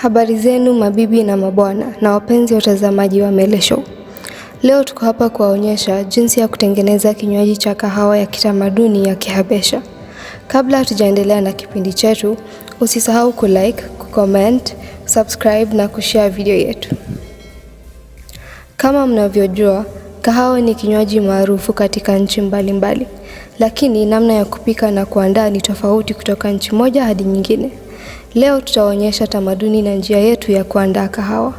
Habari zenu mabibi na mabwana na wapenzi watazamaji wa Mele Show. Leo tuko hapa kuwaonyesha jinsi ya kutengeneza kinywaji cha kahawa ya kitamaduni ya Kihabesha. Kabla hatujaendelea na kipindi chetu, usisahau kulike, kucomment, subscribe na kushare video yetu. Kama mnavyojua, kahawa ni kinywaji maarufu katika nchi mbalimbali, lakini namna ya kupika na kuandaa ni tofauti kutoka nchi moja hadi nyingine. Leo tutaonyesha tamaduni na njia yetu ya kuandaa kahawa.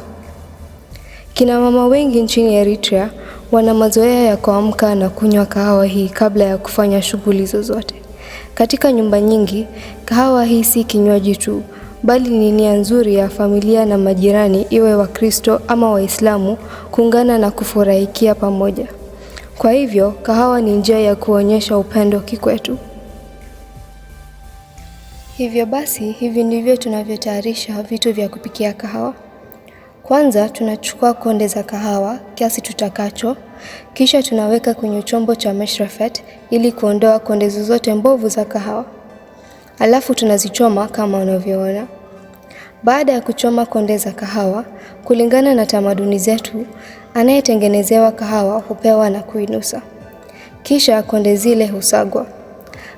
Kina mama wengi nchini Eritrea wana mazoea ya kuamka na kunywa kahawa hii kabla ya kufanya shughuli zozote. Katika nyumba nyingi, kahawa hii si kinywaji tu, bali ni nia nzuri ya familia na majirani, iwe Wakristo ama Waislamu, kuungana na kufurahikia pamoja. Kwa hivyo, kahawa ni njia ya kuonyesha upendo kikwetu. Hivyo basi, hivi ndivyo tunavyotayarisha vitu vya kupikia kahawa. Kwanza tunachukua konde za kahawa kiasi tutakacho, kisha tunaweka kwenye chombo cha meshrafet ili kuondoa konde zozote mbovu za kahawa. Alafu tunazichoma kama unavyoona. Baada ya kuchoma konde za kahawa, kulingana na tamaduni zetu, anayetengenezewa kahawa hupewa na kuinusa. Kisha konde zile husagwa.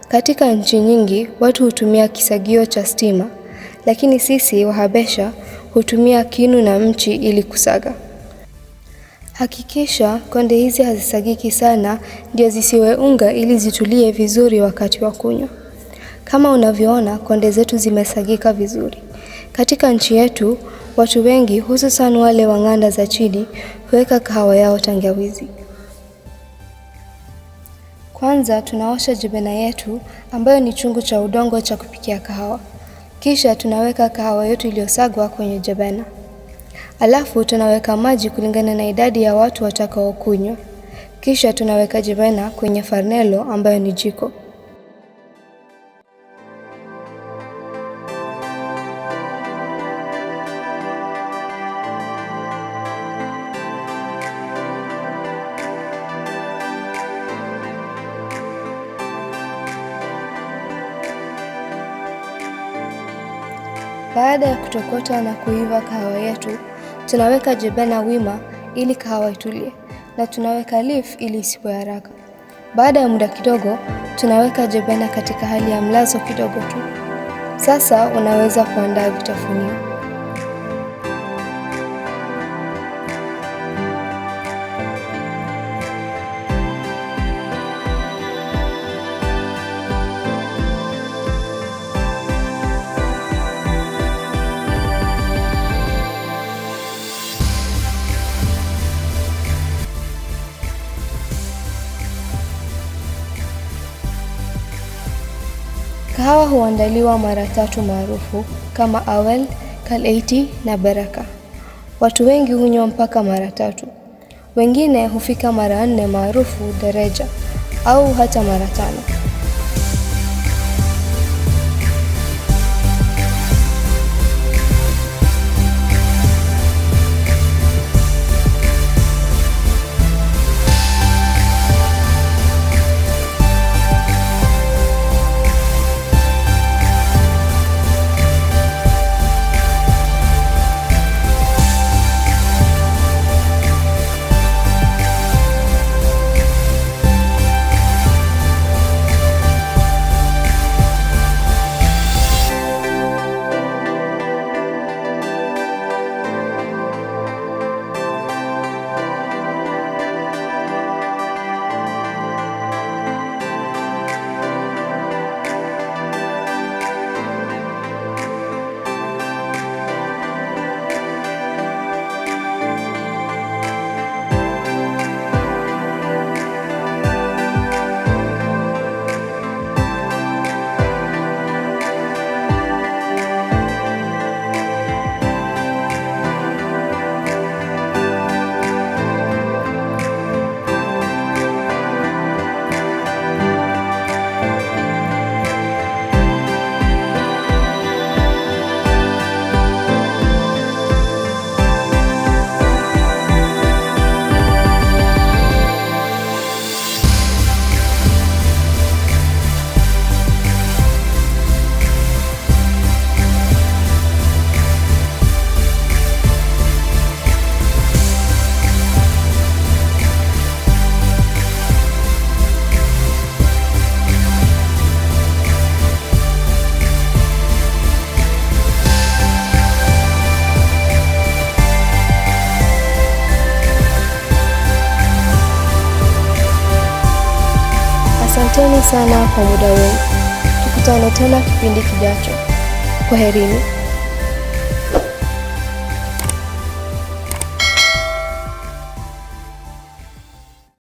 Katika nchi nyingi, watu hutumia kisagio cha stima, lakini sisi Wahabesha hutumia kinu na mchi ili kusaga. Hakikisha konde hizi hazisagiki sana ndio zisiwe unga ili zitulie vizuri wakati wa kunywa. Kama unavyoona, konde zetu zimesagika vizuri. Katika nchi yetu, watu wengi hususan wale wa ng'anda za chini huweka kahawa yao tangawizi. Kwanza tunaosha jibena yetu ambayo ni chungu cha udongo cha kupikia kahawa. Kisha tunaweka kahawa yetu iliyosagwa kwenye jibena. Alafu tunaweka maji kulingana na idadi ya watu watakao kunywa. Kisha tunaweka jibena kwenye farnelo ambayo ni jiko. Baada ya kutokota na kuiva kahawa yetu, tunaweka jibena wima ili kahawa itulie, na tunaweka leaf ili isiwe haraka. Baada ya muda kidogo, tunaweka jibena katika hali ya mlazo kidogo tu. Sasa unaweza kuandaa vitafunio. Kahawa huandaliwa mara 3 maarufu kama Awel, Kal-80 na Baraka. Watu wengi hunywa mpaka mara 3. Wengine hufika mara 4 maarufu Dereja au hata mara 5. Asanteni sana kwa muda wenu. Tukutane tena kipindi kijacho. Kwaherini.